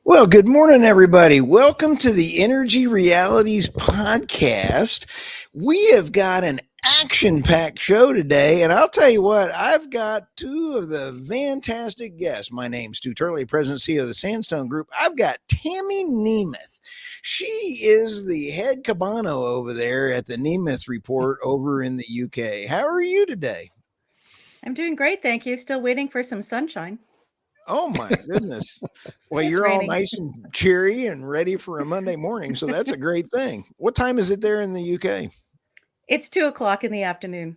Well, good morning, everybody. Welcome to the Energy Realities Podcast. We have got an action-packed show today, and I'll tell you what, I've got two of the fantastic guests. My name's Stu Turley, President and CEO of the Sandstone Group. I've got Tammy Nemeth. She is the head cabano over there at the Nemeth Report over in the UK. How are you today? I'm doing great, thank you. Still waiting for some sunshine. Oh my goodness. Well, It's you're raining. all nice and cheery and ready for a Monday morning. So that's a great thing. What time is it there in the UK? It's 2:00 in the afternoon.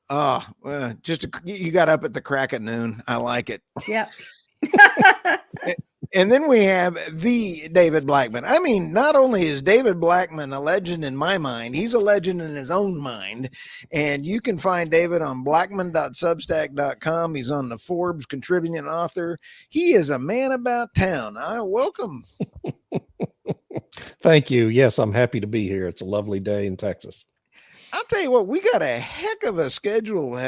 Oh, you got up at the crack of noon. I like it. Yep. And then we have the David Blackmon. I mean, not only is David Blackmon a legend in my mind, he's a legend in his own mind. And you can find David on blackmon.substack.com. He's on the Forbes contributing author. He is a man about town. Welcome. Thank you. Yes, I'm happy to be here. It's a lovely day in Texas. I'll tell you what, we got a heck of a schedule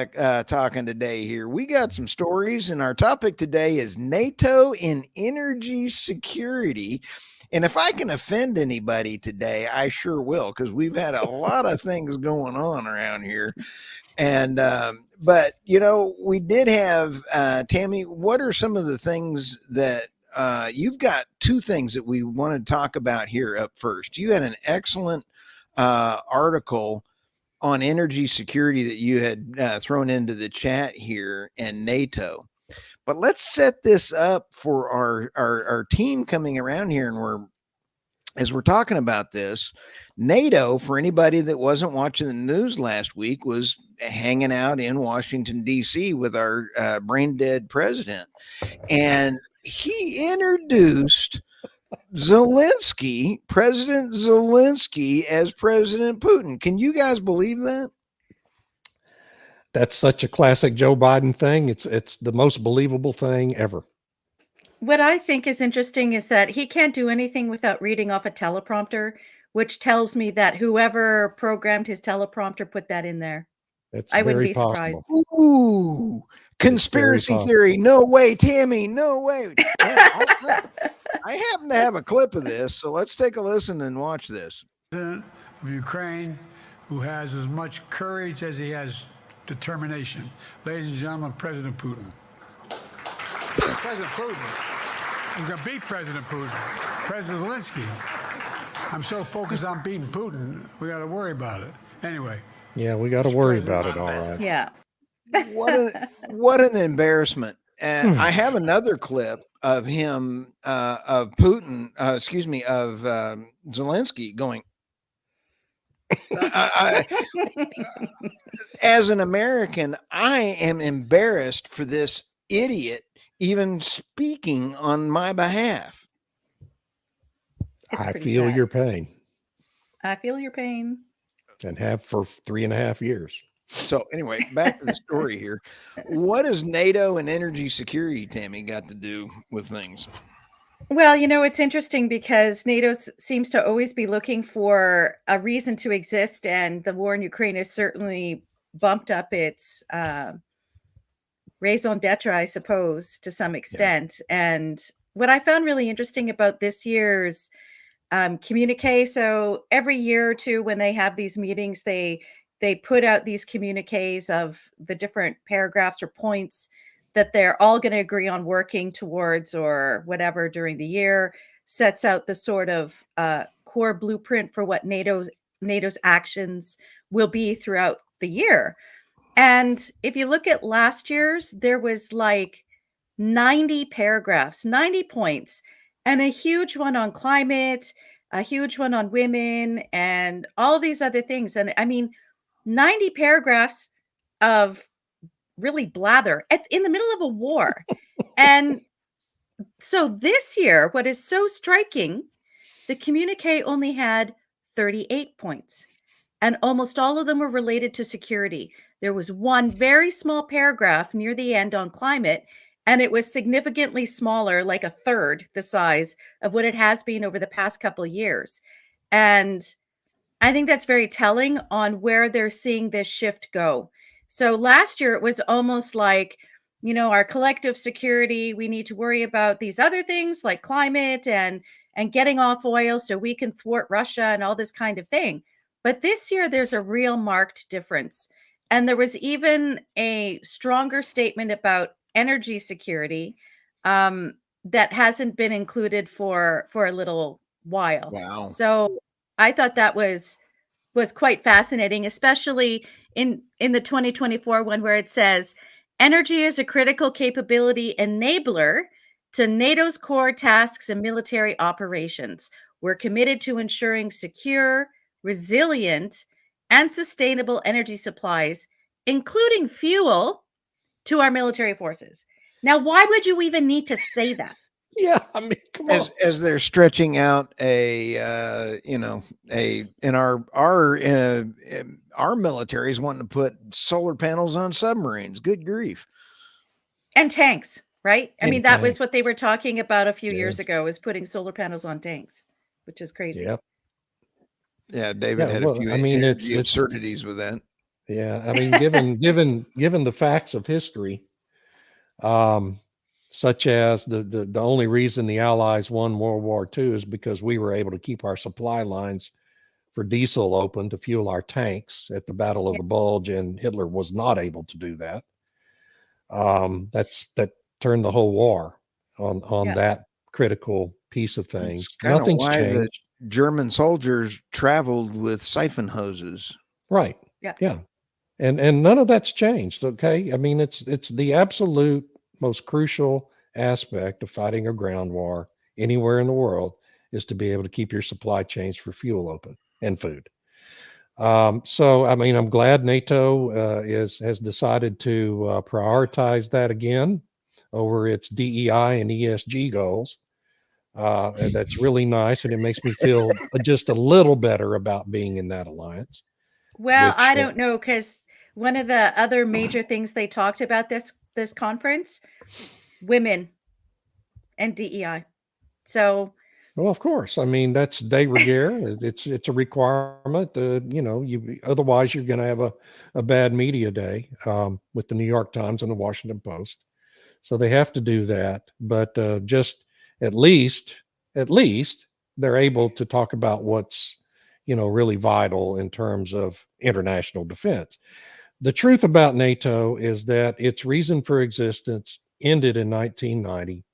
talking today here. We got some stories, and our topic today is NATO and energy security. And if I can offend anybody today, I sure will, because we've had a lot of things going on around here. And but, you know, we did have, Tammy, what are some of the things that you've got two things that we want to talk about here up first. You had an excellent article on energy security that you had thrown into the chat here and NATO. But let's set this up for our team coming around here. And as we're talking about this, NATO, for anybody that wasn't watching the news last week, was hanging out in Washington, D.C. with our brain dead president. And he introduced President Zelensky as President Putin. Can you guys believe that? That's such a classic Joe Biden thing. It's the most believable thing ever. What I think is interesting is that he can't do anything without reading off a teleprompter, which tells me that whoever programmed his teleprompter put that in there. I wouldn't be surprised. Ooh, conspiracy theory. No way, Tammy. No way. Yeah, I happen to have a clip of this, so let's take a listen and watch this. President of Ukraine, who has as much courage as he has determination. Ladies and gentlemen, President Putin. President Putin. We're going to beat President Putin. President Zelensky. I'm so focused on beating Putin, we got to worry about it. Anyway. Yeah, we got to worry about it, all right. Yeah. What an embarrassment. And I have another clip of him, of Putin, of Zelensky going, as an American, I am embarrassed for this idiot even speaking on my behalf. I feel your pain. I feel your pain. And have for 3.5 years. So anyway, back to the story here. What does NATO and energy security, Tammy, got to do with things? Well, you know, it's interesting because NATO seems to always be looking for a reason to exist. And the war in Ukraine has certainly bumped up its raison d'etre, I suppose, to some extent. Yeah. And what I found really interesting about this year's communique, so every year or two when they have these meetings, they put out these communiques of the different paragraphs or points that they're all going to agree on working towards or whatever during the year, sets out the sort of core blueprint for what NATO's actions will be throughout the year. And if you look at last year's, there was like 90 paragraphs, 90 points, and a huge one on climate, a huge one on women, and all these other things. And I mean, 90 paragraphs of really blather in the middle of a war. And so this year, what is so striking, the communique only had 38 points, and almost all of them were related to security. There was one very small paragraph near the end on climate, and it was significantly smaller, like a third the size of what it has been over the past couple of years. And I think that's very telling on where they're seeing this shift go. So last year, it was almost like, our collective security, we need to worry about these other things like climate and getting off oil so we can thwart Russia and all this kind of thing. But this year, there's a real marked difference. And there was even a stronger statement about energy security that hasn't been included for a little while. Wow. So I thought that was quite fascinating, especially in the 2024 one where it says energy is a critical capability enabler to NATO's core tasks and military operations. We're committed to ensuring secure, resilient, and sustainable energy supplies, including fuel, to our military forces. Now, why would you even need to say that? Yeah, I mean, come on. As they're stretching out in our military is wanting to put solar panels on submarines. Good grief. And tanks, right? I And mean, that was tanks. what they were talking about a few years Yes. ago, is putting solar panels on tanks, which is crazy. Yep. Yeah, David Yeah, had well, a few I mean, energy it's absurdities with that. yeah. I mean, given the facts of history, such as the only reason the Allies won World War II is because we were able to keep our supply lines for diesel open to fuel our tanks at the Battle of Yeah. the Bulge, and Hitler was not able to do that. That turned the whole war on Yeah. that critical piece of things. It's kind of Nothing's why the changed. German soldiers traveled with siphon hoses. Right. Yeah. Yeah. And none of that's changed. Okay. I mean, it's the absolute most crucial aspect of fighting a ground war anywhere in the world is to be able to keep your supply chains for fuel open and food. So, I mean, I'm glad NATO has decided to prioritize that again over its DEI and ESG goals. And that's really nice, and it makes me feel just a little better about being in that alliance. Well, Which I don't know, because one of the other major things they talked about this conference, women and DEI. So well, of course, I mean that's de rigueur. It's a requirement. Otherwise you're going to have a bad media day with the New York Times and the Washington Post. So they have to do that. But just at least they're able to talk about what's really vital in terms of international defense. The truth about NATO is that its reason for existence ended in 1990,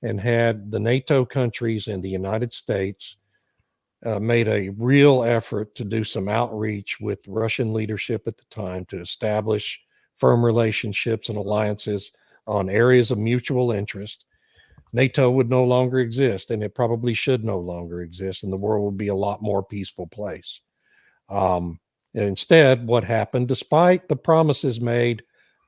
and had the NATO countries and the United States made a real effort to do some outreach with Russian leadership at the time to establish firm relationships and alliances on areas of mutual interest, NATO would no longer exist, and it probably should no longer exist, and the world would be a lot more peaceful place. Instead, what happened, despite the promises made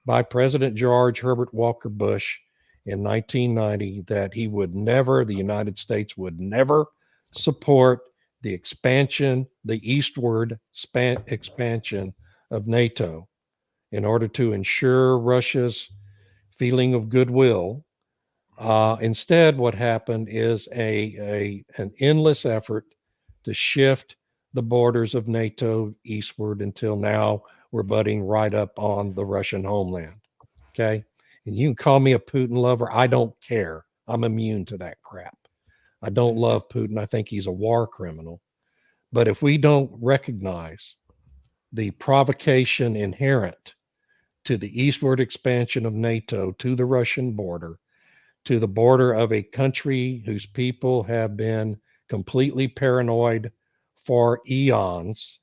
by President George Herbert Walker Bush in 1990 that the United States would never support the eastward expansion of NATO in order to ensure Russia's feeling of goodwill. Instead, what happened is an endless effort to shift the borders of NATO eastward until now we're butting right up on the Russian homeland. Okay. And you can call me a Putin lover. I don't care. I'm immune to that crap. I don't love Putin. I think he's a war criminal. But if we don't recognize the provocation inherent to the eastward expansion of NATO to the Russian border, to the border of a country whose people have been completely paranoid for eons,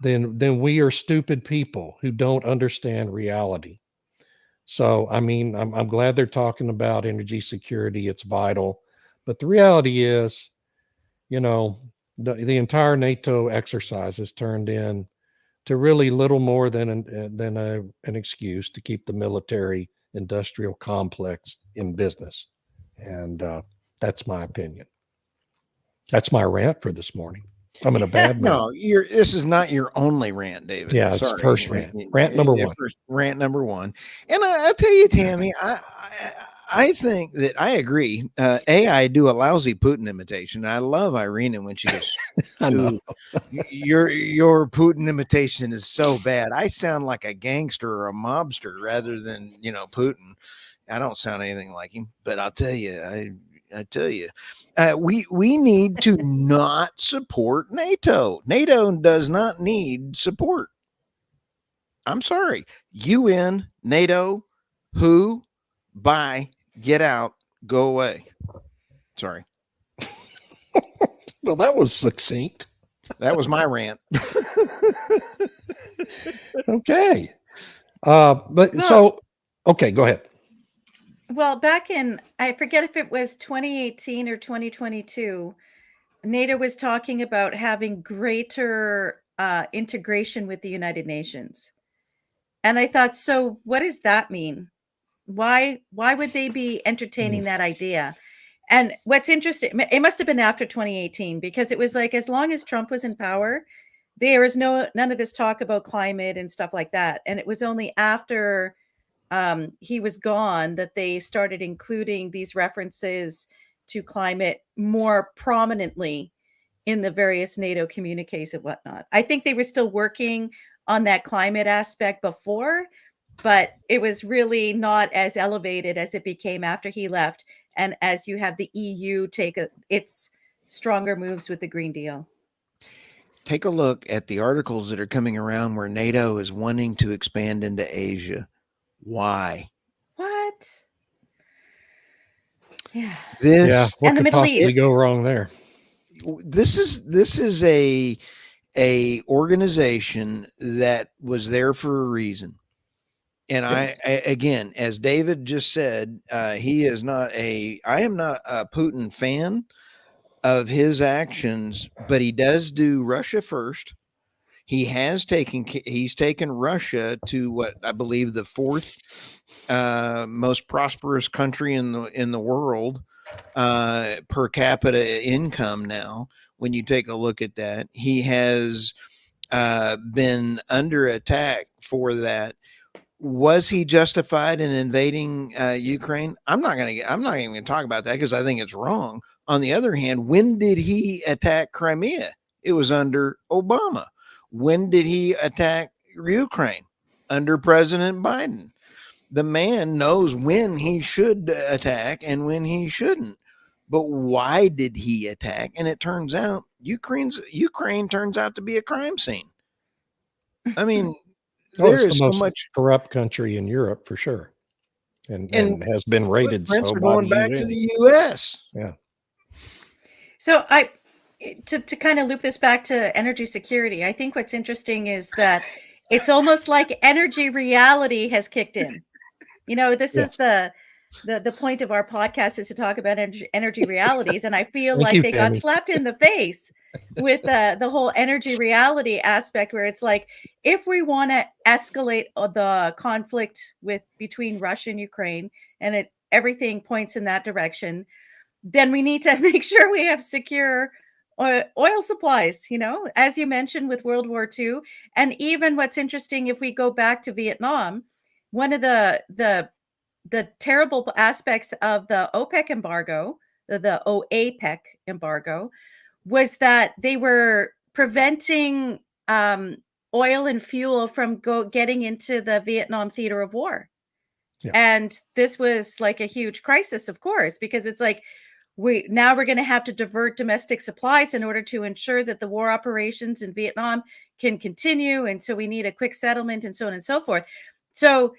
then we are stupid people who don't understand reality. So, I mean, I'm glad they're talking about energy security. It's vital. But the reality is, the entire NATO exercise has turned in to really little more than an excuse to keep the military industrial complex in business. And that's my opinion. That's my rant for this morning. I'm in a bad mood. No, this is not your only rant, David. Yeah, it's Sorry. first rant. Rant number one. Rant number one. And I tell you, Tammy, I think that I agree. I do a lousy Putin imitation. I love Irina when she goes, I know. your Putin imitation is so bad. I sound like a gangster or a mobster rather than, Putin. I don't sound anything like him, but I'll tell you, I tell you, we need to not support NATO. NATO does not need support. I'm sorry. UN, NATO, who, bye, get out, go away. Sorry. Well, that was succinct. That was my rant. Okay. Okay, go ahead. Well, back in, I forget if it was 2018 or 2022, NATO was talking about having greater integration with the United Nations. And I thought, so what does that mean? Why would they be entertaining that idea? And what's interesting, it must have been after 2018, because it was like, as long as Trump was in power, there was none of this talk about climate and stuff like that. And it was only after he was gone that they started including these references to climate more prominently in the various NATO communiques and whatnot. I think they were still working on that climate aspect before, but it was really not as elevated as it became after he left, and as you have the EU take its stronger moves with the Green Deal. Take a look at the articles that are coming around where NATO is wanting to expand into Asia. Why? What? Yeah. What and the could Middle possibly East go wrong there? This is a organization that was there for a reason. And I again, as David just said, I am not a Putin fan of his actions, but he does do Russia first. He's taken Russia to what I believe the fourth most prosperous country in the world per capita income now. When you take a look at that, he has been under attack for that. Was he justified in invading Ukraine? I'm not even going to talk about that because I think it's wrong. On the other hand, when did he attack Crimea? It was under Obama. When did he attack Ukraine? Under President Biden. The man knows when he should attack and when he shouldn't. But why did he attack? And it turns out Ukraine turns out to be a crime scene. I mean, there is so much corrupt country in Europe for sure, and has been rated so by going back to the U.S. Yeah. So to kind of loop this back to energy security, I think what's interesting is that it's almost like energy reality has kicked in. This is the point of our podcast, is to talk about energy realities. And I feel like they got slapped in the face with the whole energy reality aspect, where it's like, if we want to escalate the conflict between Russia and Ukraine, and everything points in that direction, then we need to make sure we have secure oil supplies, as you mentioned with World War II. And even what's interesting, if we go back to Vietnam, one of the terrible aspects of the OPEC embargo, the OAPEC embargo, was that they were preventing oil and fuel from getting into the Vietnam theater of war. Yeah. And this was like a huge crisis, of course, because it's like, we're going to have to divert domestic supplies in order to ensure that the war operations in Vietnam can continue. And so we need a quick settlement and so on and so forth. So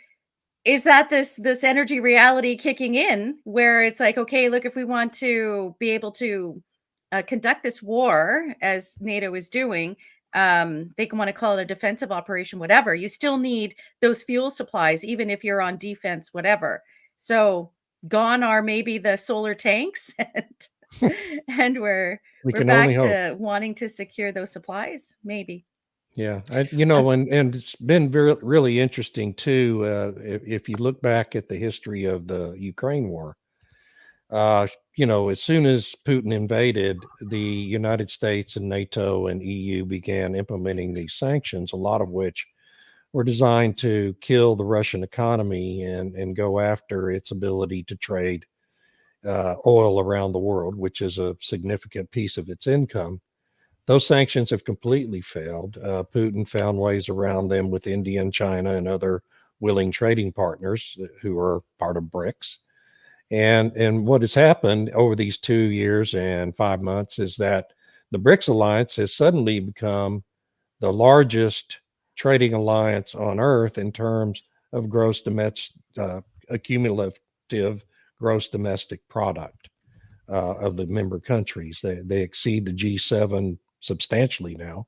is that this energy reality kicking in, where it's like, okay, look, if we want to be able to conduct this war as NATO is doing, they can want to call it a defensive operation, whatever, you still need those fuel supplies, even if you're on defense, whatever. So gone are maybe the solar tanks, and we're back to wanting to secure those supplies, maybe. Yeah, and it's been really interesting too. If you look back at the history of the Ukraine war, as soon as Putin invaded, the United States and NATO and EU began implementing these sanctions, a lot of which were designed to kill the Russian economy and go after its ability to trade oil around the world, which is a significant piece of its income. Those sanctions have completely failed. Putin found ways around them with India and China and other willing trading partners who are part of BRICS. And what has happened over these 2 years and 5 months is that the BRICS alliance has suddenly become the largest trading alliance on earth in terms of gross domestic accumulative gross domestic product of the member countries. They exceed the G7 substantially now,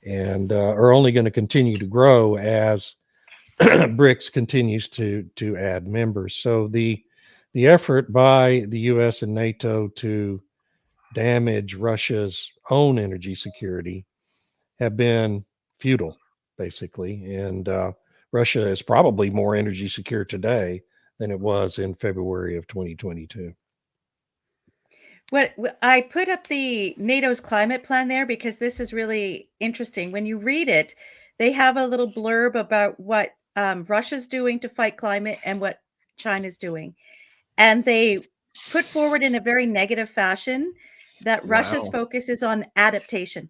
and are only going to continue to grow as BRICS continues to add members. So the effort by the U.S. and NATO to damage Russia's own energy security have been futile, basically. And Russia is probably more energy secure today than it was in February of 2022. What I put up the NATO's climate plan there because this is really interesting. When you read it, they have a little blurb about what Russia's doing to fight climate and what China's doing. And they put forward in a very negative fashion that Russia's Wow. focus is on adaptation.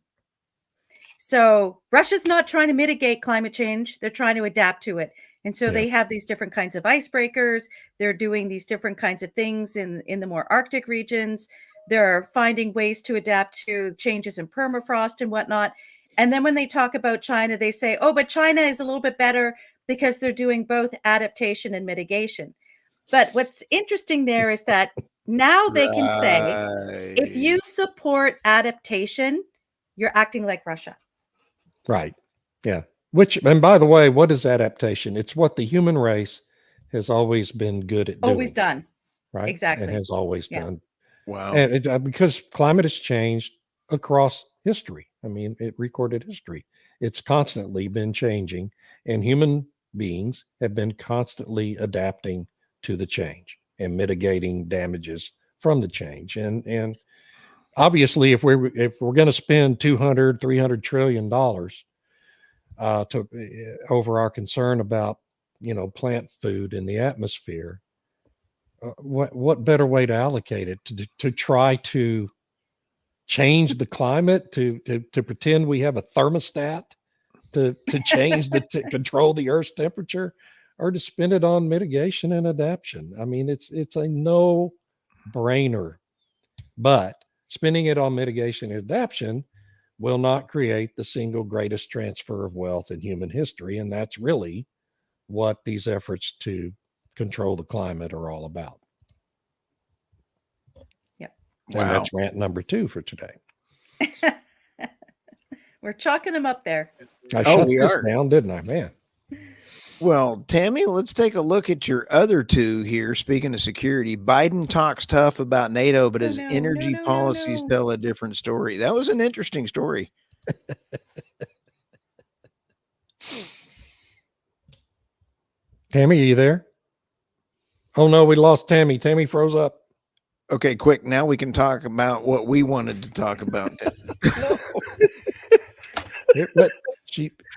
So Russia's not trying to mitigate climate change. They're trying to adapt to it. And so they have these different kinds of icebreakers. They're doing these different kinds of things in the more Arctic regions. They're finding ways to adapt to changes in permafrost and whatnot. And then when they talk about China, they say, oh, but China is a little bit better because they're doing both adaptation and mitigation. But what's interesting there is that now they can say, if you support adaptation, you're acting like Russia. Right. Yeah. Which, and by the way, what is adaptation? It's what the human race has always been good at doing. Always done. Right. Exactly. It has always done. Wow. And because climate has changed across history. I mean, it recorded history. It's constantly been changing, and human beings have been constantly adapting to the change and mitigating damages from the change. And obviously, if we're going to spend 200-300 trillion dollars over our concern about plant food in the atmosphere, what better way to allocate it to try to change the climate, to pretend we have a thermostat to change to control the Earth's temperature, or to spend it on mitigation and adaptation? I mean, it's a no brainer. But spending it on mitigation and adaptation will not create the single greatest transfer of wealth in human history. And that's really what these efforts to control the climate are all about. Yep. Wow. And that's rant number 2 for today. We're chalking them up there. I shut this down, didn't I, man? Well, Tammy, let's take a look at your other 2 here. Speaking of security, Biden talks tough about NATO, but his energy policies tell a different story. That was an interesting story. Tammy, are you there? Oh, no, we lost Tammy. Tammy froze up. Okay, quick. Now we can talk about what we wanted to talk about.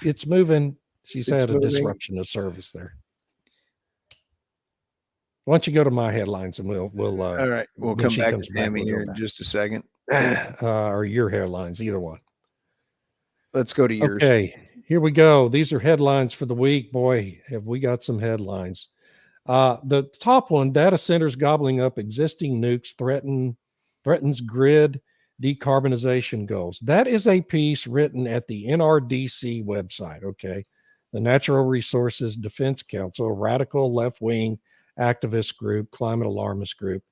It's moving. She's had a disruption of service there. Why don't you go to my headlines and we'll all right. We'll come back to Tammy here in just a second. Or your headlines, either one. Let's go to yours. Okay, here we go. These are headlines for the week. Boy, have we got some headlines. The top one: data centers gobbling up existing nukes threatens grid decarbonization goals. That is a piece written at the NRDC website. Okay. The Natural Resources Defense Council, a radical left-wing activist group, climate alarmist group,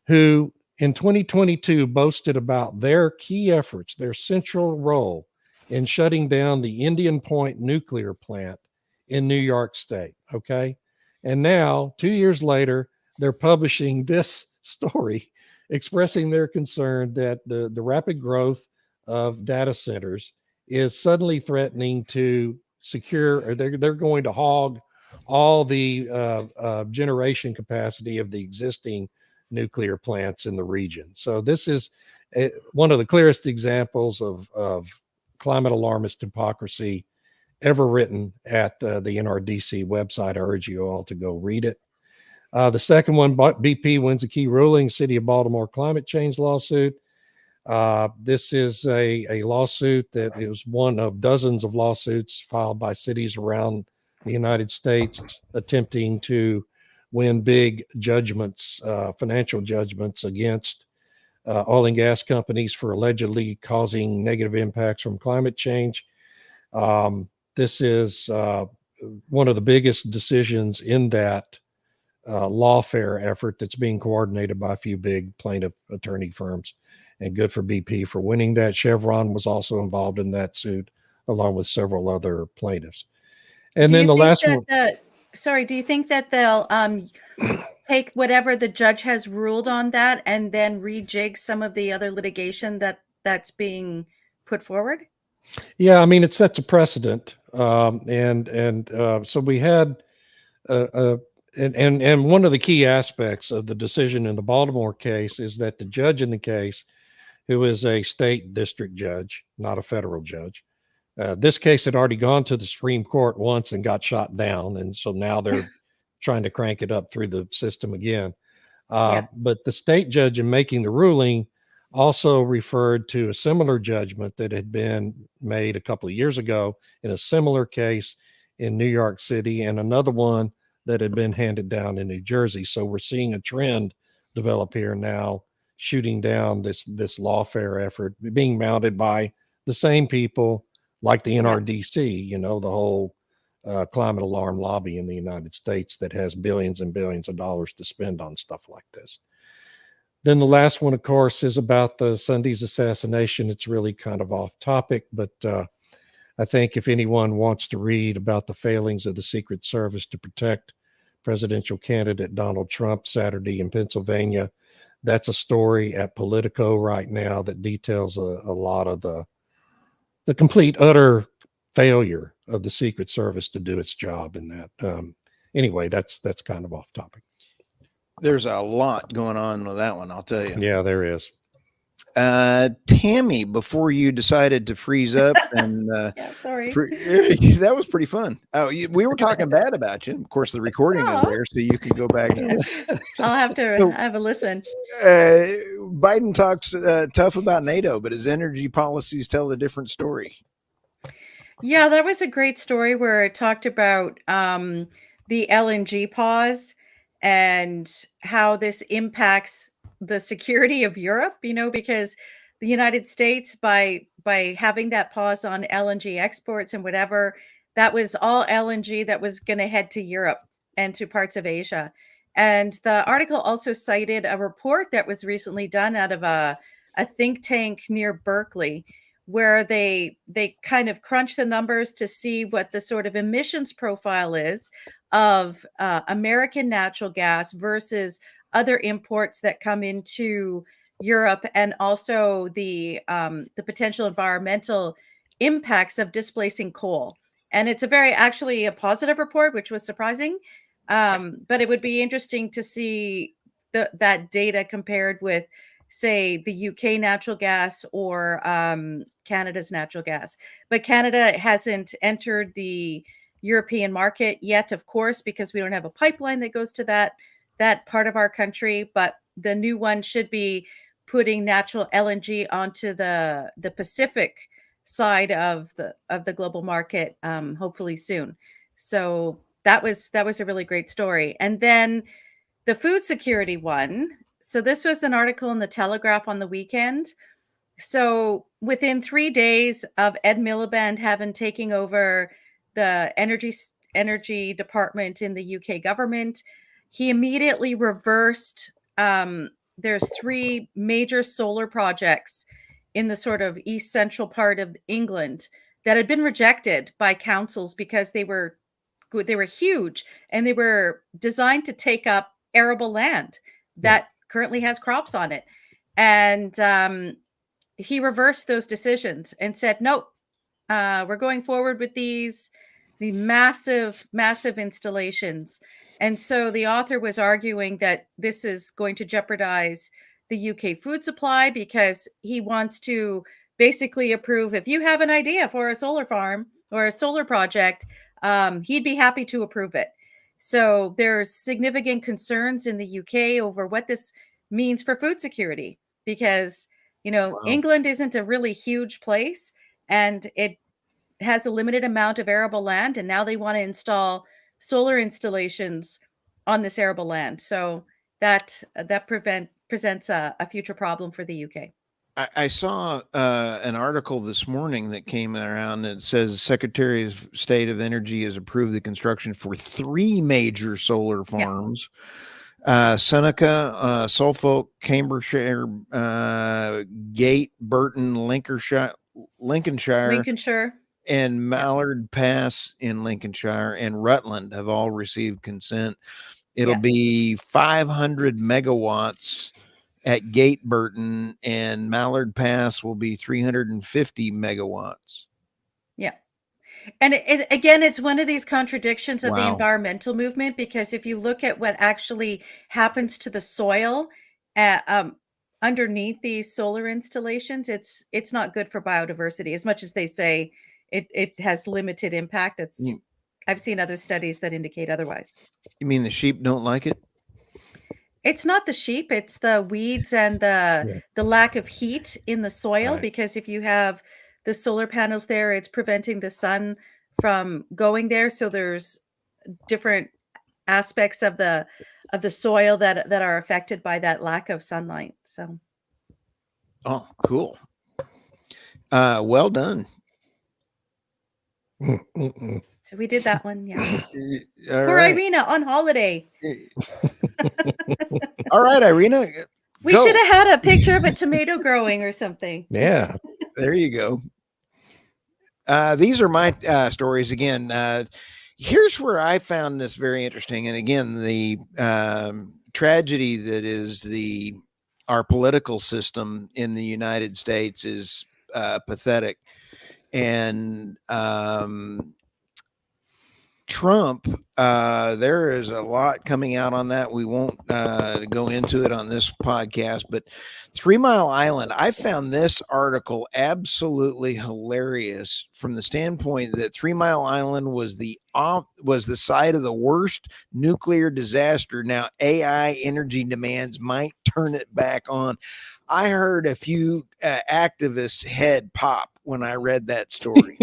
who in 2022 boasted about their key efforts, their central role in shutting down the Indian Point nuclear plant in New York State. Okay. And now, 2 years later, they're publishing this story expressing their concern that the rapid growth of data centers is suddenly threatening to secure, or they're going to hog all the generation capacity of the existing nuclear plants in the region. So this is one of the clearest examples of climate alarmist hypocrisy ever written at the NRDC website. I urge you all to go read it. The second one, BP wins a key ruling, City of Baltimore climate change lawsuit. This is a lawsuit that is one of dozens of lawsuits filed by cities around the United States attempting to win big judgments, financial judgments against oil and gas companies for allegedly causing negative impacts from climate change. This is one of the biggest decisions in that lawfare effort that's being coordinated by a few big plaintiff attorney firms, and good for BP for winning that. Chevron was also involved in that suit, along with several other plaintiffs. And then the last one. Do you think that they'll take whatever the judge has ruled on that and then rejig some of the other litigation that's being put forward? Yeah, I mean, it sets a precedent. So we had and one of the key aspects of the decision in the Baltimore case is that the judge in the case, who is a state district judge, not a federal judge, this case had already gone to the Supreme Court once and got shot down. And so now they're trying to crank it up through the system again. But the state judge in making the ruling also referred to a similar judgment that had been made a couple of years ago in a similar case in New York City, and another one that had been handed down in New Jersey. So we're seeing a trend develop here now, shooting down this lawfare effort being mounted by the same people like the NRDC, the whole climate alarm lobby in the United States that has billions and billions of dollars to spend on stuff like this. Then the last one, of course, is about the Sunday's assassination. It's really kind of off topic, but I think if anyone wants to read about the failings of the Secret Service to protect presidential candidate Donald Trump Saturday in Pennsylvania, that's a story at Politico right now that details a lot of the complete, utter failure of the Secret Service to do its job in that. Anyway, that's kind of off topic. There's a lot going on with that one, I'll tell you. Yeah, there is. Tammy, before you decided to freeze up and sorry, that was pretty fun. We were talking bad about you. Of course, the recording is there, so you can go back. I'll have to have a listen. Biden talks tough about NATO, but his energy policies tell a different story. Yeah, that was a great story where it talked about the LNG pause and how this impacts the security of Europe, because the United States, by having that pause on LNG exports and whatever, that was all LNG that was going to head to Europe and to parts of Asia. And the article also cited a report that was recently done out of a think tank near Berkeley, where they kind of crunch the numbers to see what the sort of emissions profile is of American natural gas versus other imports that come into Europe, and also the potential environmental impacts of displacing coal. And it's actually a positive report, which was surprising. But it would be interesting to see that data compared with, say, the UK natural gas or Canada's natural gas. But Canada hasn't entered the European market yet, of course, because we don't have a pipeline that goes to that part of our country. But the new one should be putting natural LNG onto the Pacific side of the global market, hopefully soon. So that was a really great story. And then the food security one. So this was an article in the Telegraph on the weekend. So within 3 days of Ed Miliband having taken over the energy department in the UK government, he immediately reversed. There's 3 major solar projects in the sort of east central part of England that had been rejected by councils because they were huge and they were designed to take up arable land that currently has crops on it. And he reversed those decisions and said, nope, we're going forward with the massive installations. And so the author was arguing that this is going to jeopardize the UK food supply because he wants to basically approve, if you have an idea for a solar farm or a solar project, he'd be happy to approve it. So there's significant concerns in the UK over what this means for food security because, Wow. England isn't a really huge place and it has a limited amount of arable land, and now they want to install solar installations on this arable land. So that presents a future problem for the UK. I saw an article this morning that came around that says Secretary of State of Energy has approved the construction for 3 major solar farms. Seneca, Suffolk, Cambridgeshire, Gate, Burton, Lincolnshire, and Mallard Pass in Lincolnshire and Rutland have all received consent. It'll be 500 megawatts at Gate Burton, and Mallard Pass will be 350 megawatts. Yeah. And again, it's one of these contradictions of the Wow. environmental movement, because if you look at what actually happens to the soil underneath these solar installations, it's not good for biodiversity. As much as they say it has limited impact, I've seen other studies that indicate otherwise. You mean the sheep don't like it? It's not the sheep, it's the weeds and the lack of heat in the soil, Right. because if you have the solar panels there, it's preventing the sun from going there. So there's different aspects of the soil that are affected by that lack of sunlight. So Oh, cool. Well done. So we did that one, yeah. All Poor right. Irina on holiday. All right, Irina. We should have had a picture of a tomato growing or something. Yeah. There you go. These are my stories again. Here's where I found this very interesting. And again, the tragedy that is our political system in the United States is pathetic. And Trump, there is a lot coming out on that. We won't go into it on this podcast, but 3 Mile Island, I found this article absolutely hilarious from the standpoint that 3 Mile Island was the site of the worst nuclear disaster. Now, AI energy demands might turn it back on. I heard a few activists' head pop when I read that story.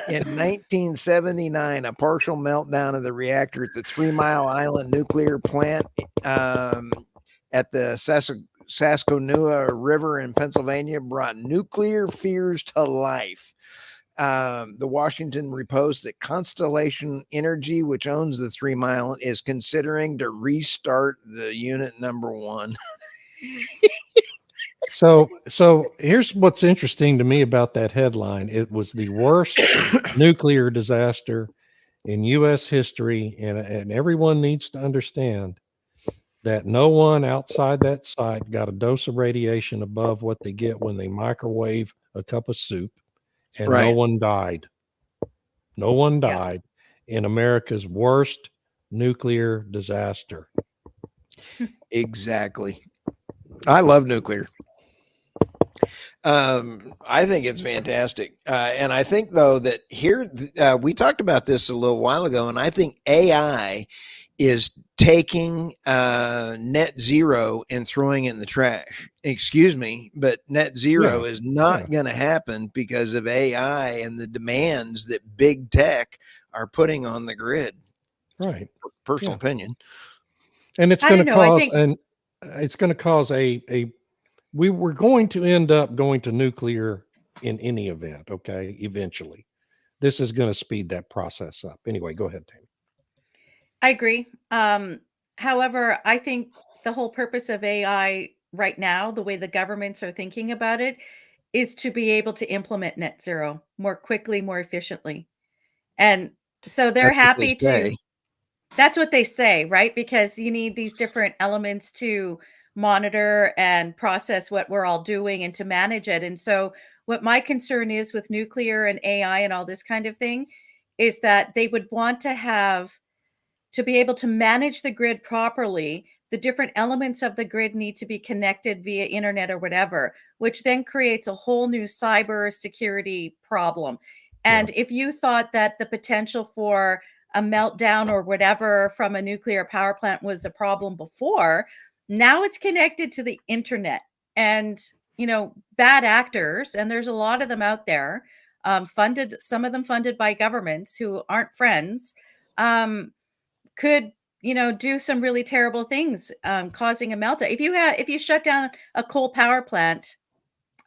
In 1979, a partial meltdown of the reactor at the 3 Mile Island nuclear plant at the Saskatchewan River in Pennsylvania brought nuclear fears to life. The Washington Post that Constellation Energy, which owns the 3 Mile, is considering to restart the unit number 1. So here's what's interesting to me about that headline. It was the worst nuclear disaster in U.S. history, and everyone needs to understand that no one outside that site got a dose of radiation above what they get when they microwave a cup of soup, and no one died. No one died in America's worst nuclear disaster. Exactly. I love nuclear. I think it's fantastic. And I think, though, that here, we talked about this a little while ago, and I think AI is taking net zero and throwing it in the trash. Excuse me, but net zero is not going to happen because of AI and the demands that big tech are putting on the grid. Right. Personal opinion. And it's going to cause, it's going to cause we were going to end up going to nuclear in any event. Okay. Eventually, this is going to speed that process up. Anyway, go ahead, Tammy. I agree. However, I think the whole purpose of AI right now, the way the governments are thinking about it, is to be able to implement net zero more quickly, more efficiently. And so they're happy to, that's what they say, right? Because you need these different elements to monitor and process what we're all doing and to manage it. And so what my concern is with nuclear and AI and all this kind of thing is that they would want to have to be able to manage the grid properly, the different elements of the grid need to be connected via internet or whatever, which then creates a whole new cyber security problem. And if you thought that the potential for a meltdown or whatever from a nuclear power plant was a problem before, now it's connected to the internet. And, you know, bad actors, and there's a lot of them out there, some of them funded by governments who aren't friends, could, you know, do some really terrible things, causing a meltdown. If you shut down a coal power plant,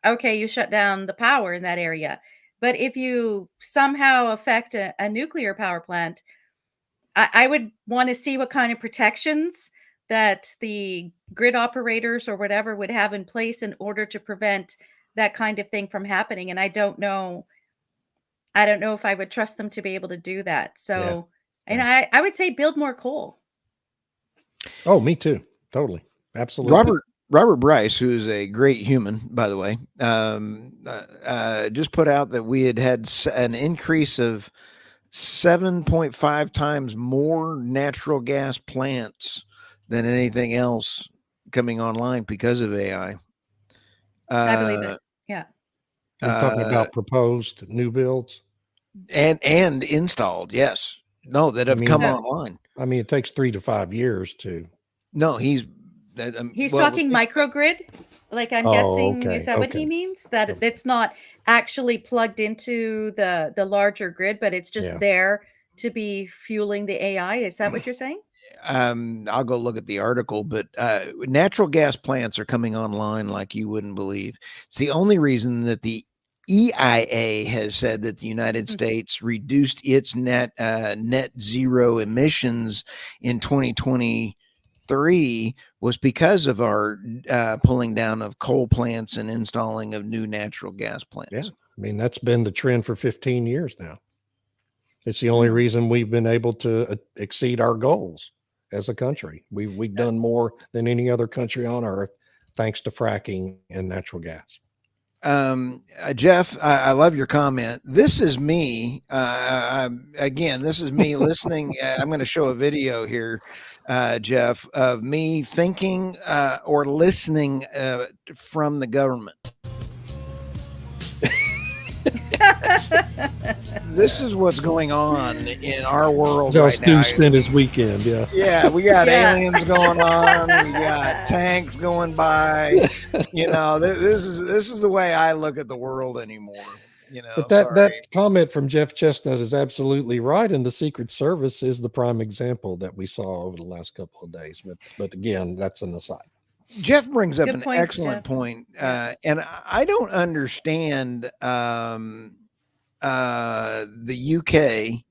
okay, you shut down the power in that area. But if you somehow affect a nuclear power plant, I would want to see what kind of protections that the grid operators or whatever would have in place in order to prevent that kind of thing from happening. And I don't know if I would trust them to be able to do that. So, and I would say build more coal. Oh, me too. Totally. Absolutely. Robert Bryce, who is a great human, by the way, just put out that we had an increase of 7.5 times more natural gas plants than anything else coming online because of AI. I believe it. Yeah. You're talking about proposed new builds and installed. Yes. No, that have come online. I mean, it takes 3 to 5 years to. No, he's talking microgrid. Like, I'm guessing, is that what he means? That it's not actually plugged into the larger grid, but it's just there to be fueling the AI. Is that what you're saying? I'll go look at the article, but natural gas plants are coming online like you wouldn't believe. It's the only reason that the EIA has said that the United States reduced its net zero emissions in 2023 was because of our pulling down of coal plants and installing of new natural gas plants. Yeah, I mean, that's been the trend for 15 years now. It's the only reason we've been able to exceed our goals as a country. We've done more than any other country on earth, thanks to fracking and natural gas. Jeff, I love your comment. This is me. Again, this is me listening. I'm going to show a video here, Jeff, of me thinking or listening from the government. This is what's going on in our world So right Stu now. spent his weekend. Yeah, we got aliens going on. We got tanks going by. You know, this is the way I look at the world anymore. You know, but that comment from Jeff Chestnut is absolutely right, and the Secret Service is the prime example that we saw over the last couple of days. But again, that's an aside. Jeff brings up Good an point, excellent Jeff. point, and I don't understand the UK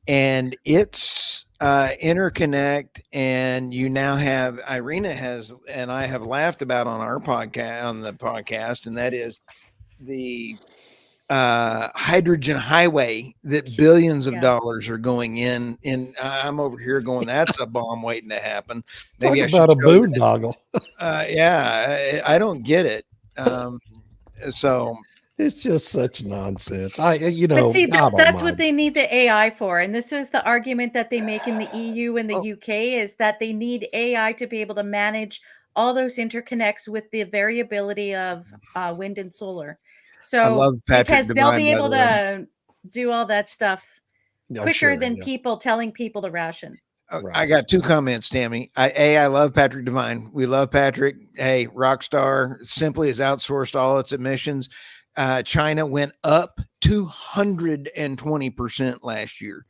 and its interconnect, and you now have Irna has, and I have laughed about on the podcast, and that is the hydrogen highway that billions of dollars are going in. And I'm over here going, that's a bomb waiting to happen. Maybe Talk about a boondoggle. Yeah, I don't get it. So it's just such nonsense. But see, that's what they need the AI for. And this is the argument that they make in the EU and the UK is that they need AI to be able to manage all those interconnects with the variability of wind and solar. So I love Patrick because Devine, they'll be able by the way. to do all that stuff quicker than people telling people to ration. I got two comments, Tammy. I love Patrick Devine. We love Patrick. Hey, rock star. Simply has outsourced all its emissions. China went up 220% last year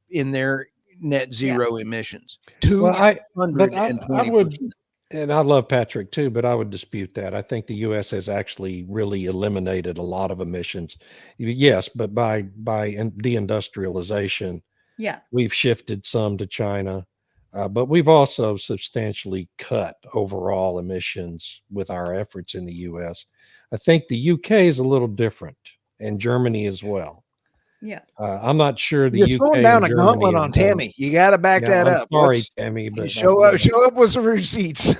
in their net zero emissions. 220%. And I love Patrick too, but I would dispute that. I think the U.S. has actually really eliminated a lot of emissions. Yes, but by deindustrialization, we've shifted some to China, but we've also substantially cut overall emissions with our efforts in the U.S. I think the UK is a little different, and Germany as well. Yeah, I'm not sure the You're UK throwing down and a Germany gauntlet on Tammy. You got to back that up. Sorry, Tammy, but show up with some receipts.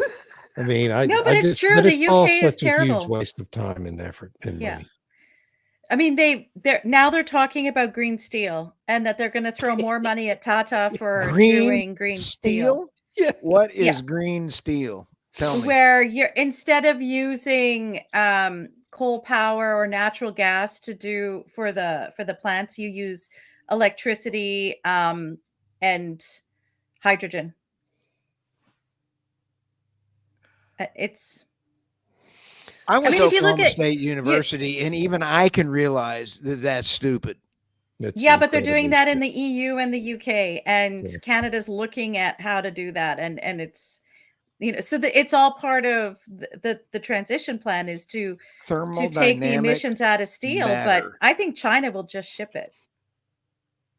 I mean, it's true. The UK is terrible. A huge waste of time and effort and money. I mean, they're talking about green steel and that they're going to throw more money at Tata for doing green steel. Yeah. What Yeah. is green steel? Tell me. Where you're, instead of using coal power or natural gas to do for the plants, you use electricity and hydrogen. It's I went mean, to if you look Oklahoma at State University, and even I can realize that that's stupid. It's yeah, but they're doing incredibly that in stupid. the EU and the UK, and Yeah. Canada's looking at how to do that, and it's, you know, so it's all part of the transition plan is to take the Thermodynamic emissions out of steel. But matter. I think China will just ship it.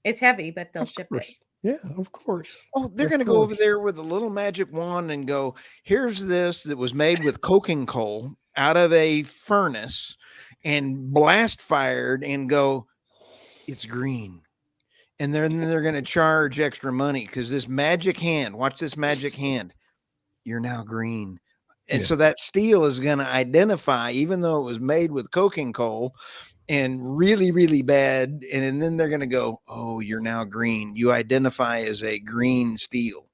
It's heavy, but they'll Of ship it. course. Yeah, of course. Oh, they're Of going to go over course. there with a little magic wand and go, here's this that was made with coking coal out of a furnace and blast fired, and go, it's green. And then they're going to charge extra money because this magic hand, watch this magic hand, you're now green. And Yeah. so that steel is going to identify, even though it was made with coking coal and really, really bad. And then they're going to go, oh, you're now green. You identify as a green steel.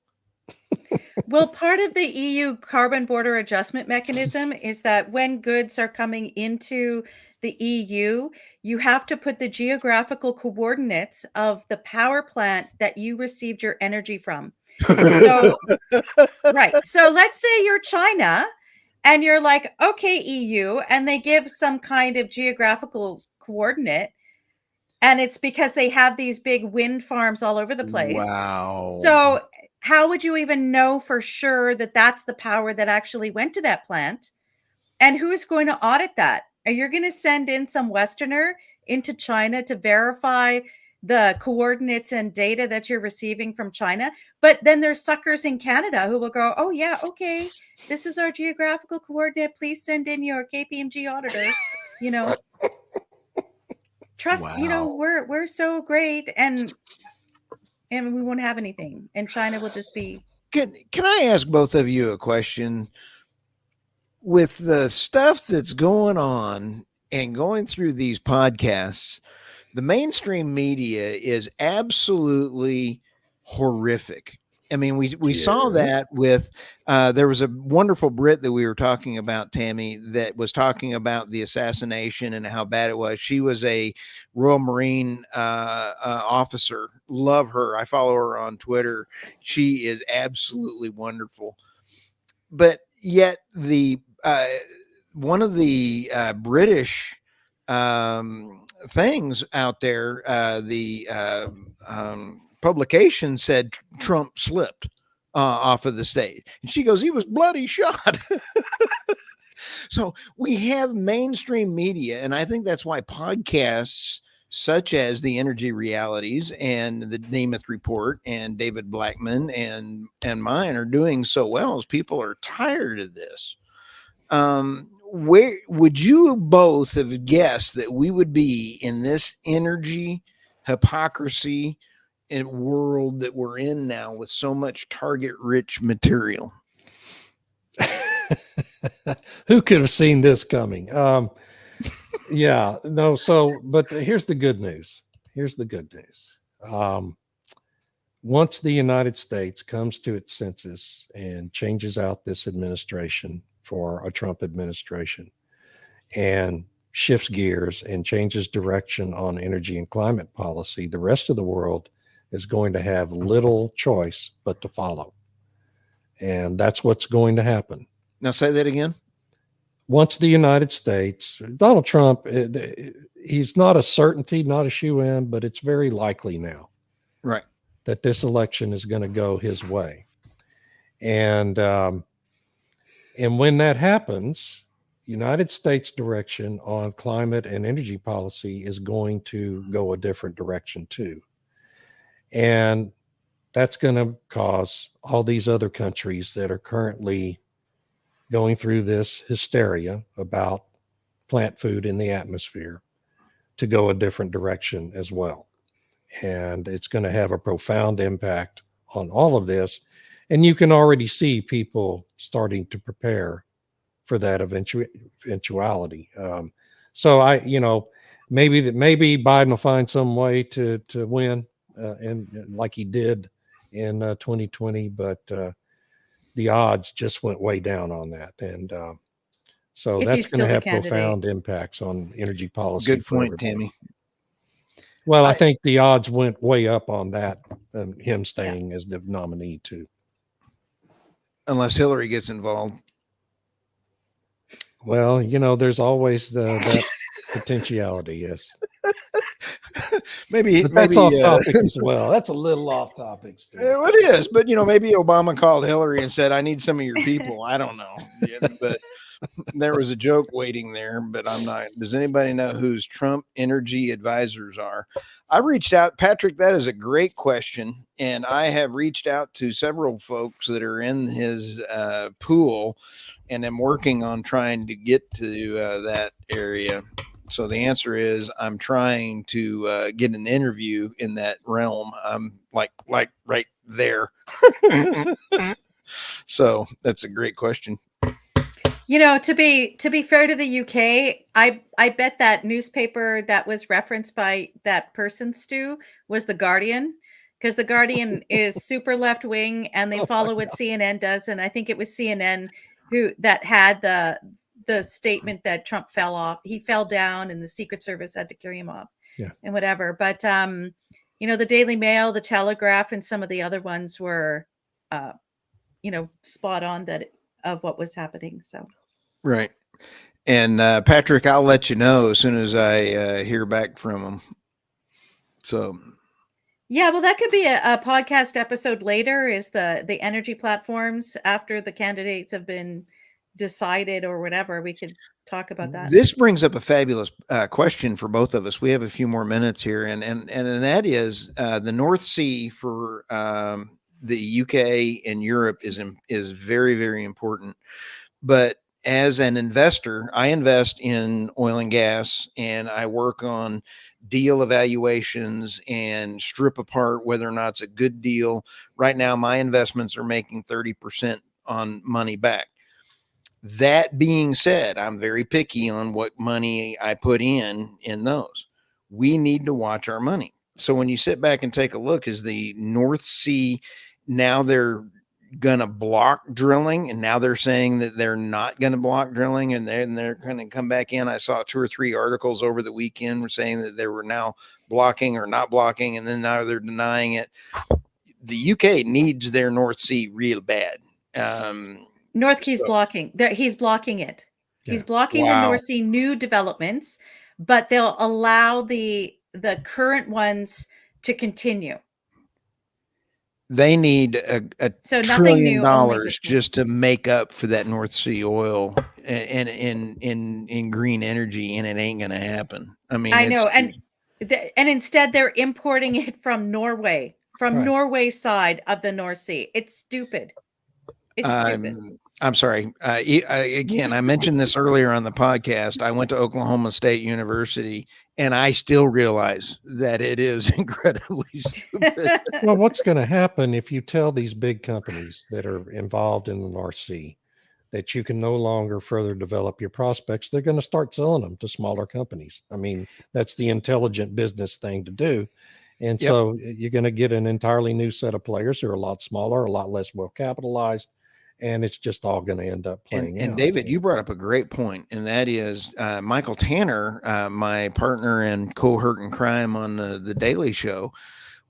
Well, part of the EU carbon border adjustment mechanism is that when goods are coming into the EU, you have to put the geographical coordinates of the power plant that you received your energy from. So, right. So let's say you're China and you're like, okay, EU, and they give some kind of geographical coordinate. And it's because they have these big wind farms all over the place. Wow. So how would you even know for sure that that's the power that actually went to that plant? And who's going to audit that? Are you going to send in some Westerner into China to verify the coordinates and data that you're receiving from China? But then there's suckers in Canada who will go, oh yeah, okay, this is our geographical coordinate. Please send in your KPMG auditor, you know. Trust, you know, Wow. we're so great, and we won't have anything, and China will just be. Can I ask both of you a question? With the stuff that's going on and going through these podcasts, the mainstream media is absolutely horrific. I mean, we saw Yeah. that with there was a wonderful Brit that we were talking about, Tammy, that was talking about the assassination and how bad it was. She was a Royal Marine officer. Love her. I follow her on Twitter. She is absolutely wonderful. But yet the one of the British things out there, the publication said Trump slipped off of the stage, and she goes, he was bloody shot. So we have mainstream media, and I think that's why podcasts such as the Energy Realities and the Nemeth Report and David Blackmon and mine are doing so well, as people are tired of this. Where would you both have guessed that we would be in this energy hypocrisy and world that we're in now with so much target rich material? Who could have seen this coming? Yeah, no. So, but here's the good news. Here's the good news. Once the United States comes to its senses and changes out this administration for a Trump administration and shifts gears and changes direction on energy and climate policy, the rest of the world is going to have little choice but to follow. And that's what's going to happen. Now say that again. Once the United States, Donald Trump, he's not a certainty, not a shoo-in, but it's very likely now, right, that this election is going to go his way. And when that happens, United States direction on climate and energy policy is going to go a different direction too. And that's going to cause all these other countries that are currently going through this hysteria about plant food in the atmosphere to go a different direction as well. And it's going to have a profound impact on all of this. And you can already see people starting to prepare for that eventuality. So maybe Biden will find some way to win, and like he did in 2020, but the odds just went way down on that, and so If that's he's going to still the have candidate. profound impacts on energy policy. Good for point, everybody. Tammy. Well, I think the odds went way up on that, him staying Yeah. as the nominee too. Unless Hillary gets involved. Well, there's always that potentiality, yes. maybe That's off topic as well. That's a little off topic, Stu. It is, but maybe Obama called Hillary and said, "I need some of your people." I don't know, but there was a joke waiting there. But I'm not. Does anybody know whose Trump energy advisors are? I reached out, Patrick. That is a great question, and I have reached out to several folks that are in his pool, and am working on trying to get to that area. So the answer is I'm trying to get an interview in that realm. I'm like right there. So that's a great question. To be fair to the UK, I bet that newspaper that was referenced by that person, Stu, was The Guardian, because The Guardian is super left wing and they follow what CNN does, and I think it was CNN that had the statement that Trump fell off. He fell down and the Secret Service had to carry him off. Yeah. And whatever. But the Daily Mail, the Telegraph, and some of the other ones were spot on of what was happening. So right. And Patrick, I'll let you know as soon as I hear back from him. So yeah, well, that could be a podcast episode later, is the energy platforms after the candidates have been decided or whatever. We could talk about that. This brings up a fabulous question for both of us. We have a few more minutes here, and that is the North Sea for the UK and Europe is very, very important. But as an investor, I invest in oil and gas, and I work on deal evaluations and strip apart whether or not it's a good deal. Right now, my investments are making 30% on money back. That being said, I'm very picky on what money I put in those. We need to watch our money. So when you sit back and take a look, is the North Sea, now they're going to block drilling, and now they're saying that they're not going to block drilling, and they're going to come back in. I saw 2 or 3 articles over the weekend were saying that they were now blocking or not blocking, and then now they're denying it. The UK needs their North Sea real bad. North Sea's blocking. He's blocking it. Yeah. He's blocking the North Sea new developments, but they'll allow the current ones to continue. They need a $1 trillion just to make up for that North Sea oil and in green energy, and it ain't going to happen. I mean, I know, and instead they're importing it from Norway, Norway's side of the North Sea. It's stupid. It's stupid. I'm sorry. Again, I mentioned this earlier on the podcast. I went to Oklahoma State University, and I still realize that it is incredibly stupid. Well, what's going to happen if you tell these big companies that are involved in the North Sea that you can no longer further develop your prospects? They're going to start selling them to smaller companies. I mean, that's the intelligent business thing to do. And so you're going to get an entirely new set of players who are a lot smaller, a lot less well capitalized. And it's just all going to end up playing out. And David, you brought up a great point, and that is Michael Tanner, my partner and cohort in crime on the Daily Show.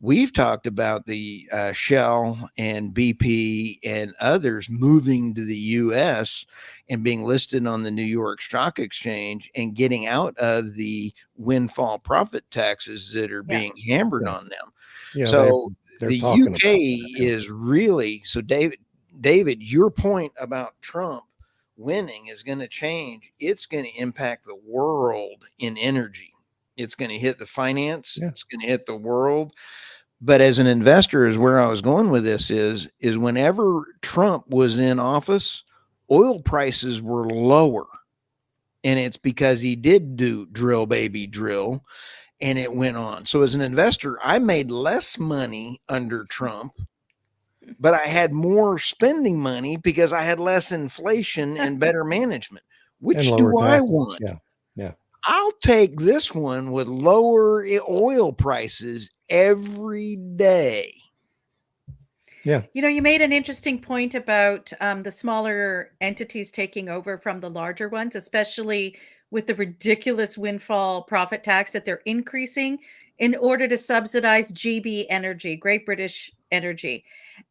We've talked about the Shell and BP and others moving to the U.S. and being listed on the New York Stock Exchange and getting out of the windfall profit taxes that are being hammered on them. Yeah, so they're the UK is really, so David, your point about Trump winning is going to change. It's going to impact the world in energy. It's going to hit the finance. It's going to hit the world. But as an investor, is where I was going with this is whenever Trump was in office, oil prices were lower. And it's because he did do drill, baby, drill. And it went on. So as an investor, I made less money under Trump, but I had more spending money because I had less inflation and better management. Which do I want? Yeah. I'll take this one with lower oil prices every day. Yeah. You made an interesting point about the smaller entities taking over from the larger ones, especially with the ridiculous windfall profit tax that they're increasing in order to subsidize GB Energy, Great British Energy.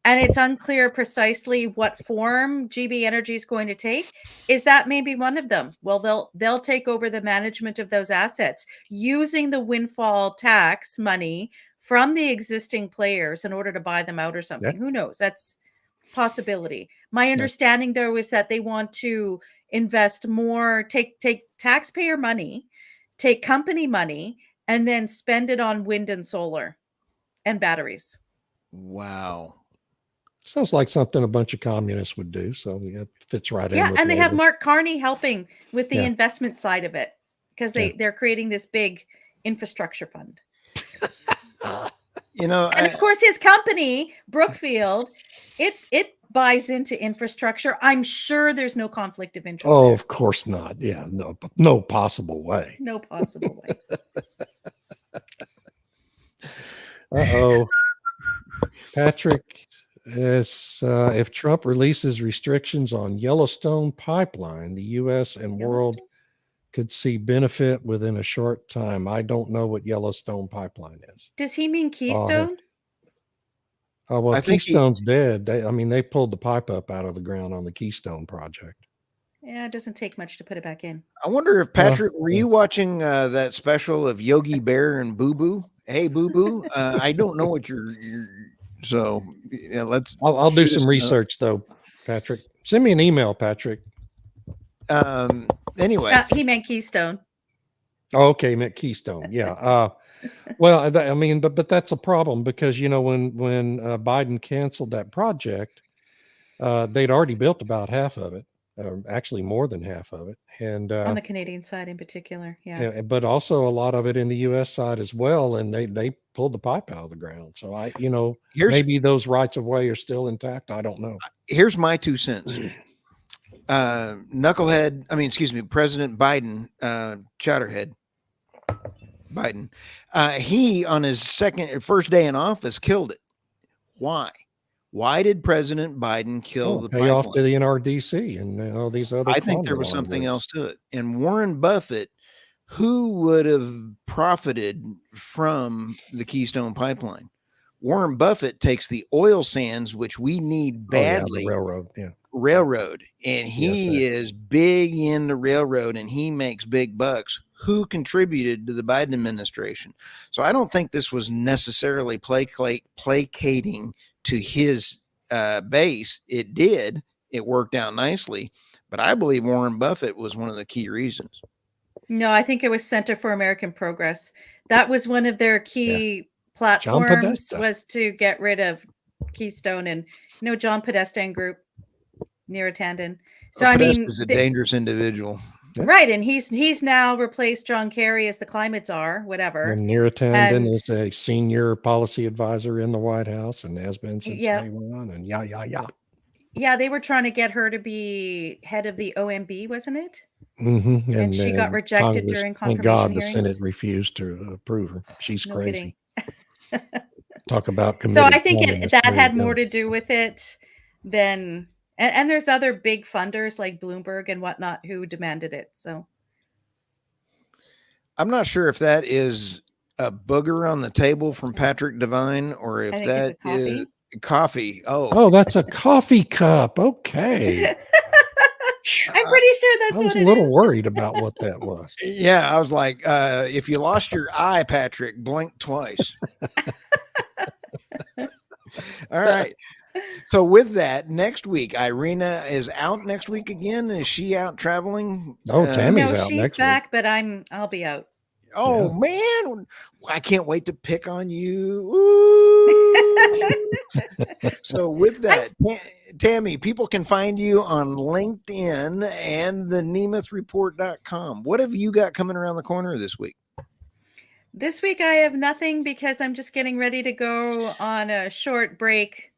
And it's unclear precisely what form GB Energy is going to take. Is that maybe one of them? Well, they'll take over the management of those assets using the windfall tax money from the existing players in order to buy them out or something. Who knows? That's possibility. My understanding though is that they want to invest more, take taxpayer money, take company money, and then spend it on wind and solar and batteries. Wow. Sounds like something a bunch of communists would do. So it fits right in. Yeah, with and they have labor. Mark Carney helping with the Yeah. investment side of it because they're creating this big infrastructure fund. You know, And of course his company, Brookfield, it buys into infrastructure. I'm sure there's no conflict of interest Oh, there. of course not. Yeah, no possible way. No possible way. Uh-oh. Patrick, if Trump releases restrictions on Yellowstone pipeline, the U.S. and world could see benefit within a short time. I don't know what Yellowstone pipeline is. Does he mean Keystone? Oh, well, I think Keystone's dead. They pulled the pipe up out of the ground on the Keystone project. Yeah, it doesn't take much to put it back in. I wonder if Patrick, were you watching that special of Yogi Bear and Boo Boo? Hey, Boo Boo. I don't know what you're so yeah, let's. I'll do some research though, Patrick. Send me an email, Patrick. Anyway, he meant Keystone. Oh, okay, meant Keystone. Yeah. Well, but that's a problem because when Biden canceled that project, they'd already built about half of it, actually more than half of it, and on the Canadian side in particular, yeah. But also a lot of it in the U.S. side as well, and they pulled the pipe out of the ground. So maybe those rights of way are still intact. I don't know. Here's my 2 cents. President Biden, Chowderhead Biden, he on his first day in office killed it. Why did President Biden kill the pipeline? Off to the NRDC and all these other. I think there was something else to it. And Warren Buffett, who would have profited from the Keystone pipeline? Warren Buffett takes the oil sands, which we need badly. The railroad. And he is big into railroad and he makes big bucks. Who contributed to the Biden administration? So I don't think this was necessarily placating to his base. It did. It worked out nicely. But I believe Warren Buffett was one of the key reasons. No, I think it was Center for American Progress. That was one of their key platforms, was to get rid of Keystone and John Podesta Group, Neera Tanden. So Podesta's a dangerous individual. Right, and he's now replaced John Kerry as the climate czar, whatever. And Neera Tanden is a senior policy advisor in the White House and has been since day one. And yeah, they were trying to get her to be head of the OMB, wasn't it? Mm-hmm. And she got rejected during confirmation Thank God hearings. the Senate refused to approve her. She's No crazy. Talk about so I think that had more to do with it than. And there's other big funders like Bloomberg and whatnot who demanded it. So I'm not sure if that is a booger on the table from Patrick Devine or if that is coffee. Oh, that's a coffee cup. Okay. I'm pretty sure that's what it is. I was a little worried about what that was. Yeah, I was like, if you lost your eye, Patrick, blink twice. All right. So with that, next week, Irina is out next week again. Is she out traveling? Oh, Tammy's out she's next back, week. but I'll be out. Oh man, I can't wait to pick on you. So with that, Tammy, people can find you on LinkedIn and the NemethReport.com. What have you got coming around the corner this week? This week I have nothing because I'm just getting ready to go on a short break,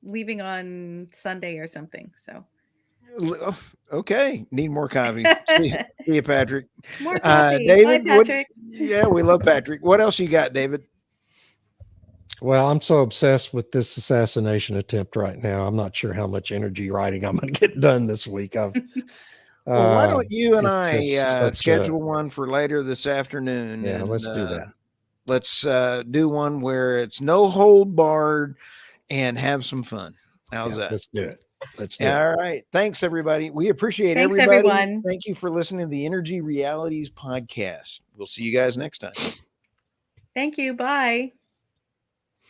leaving on Sunday or something. So Okay, need more coffee. See you, Patrick. More coffee. David, Bye, Patrick. yeah, we love Patrick. What else you got, David? Well, I'm so obsessed with this assassination attempt right now. I'm not sure how much energy writing I'm going to get done this week. Well, why don't you and it's just I such schedule one for later this afternoon? Yeah, and let's do that. Let's do one where it's no hold barred and have some fun. How's that? Let's do it. Let's do it. All right. Thanks, everybody. We appreciate Thanks, everybody. everyone. Thank you for listening to the Energy Realities podcast. We'll see you guys next time. Thank you. Bye.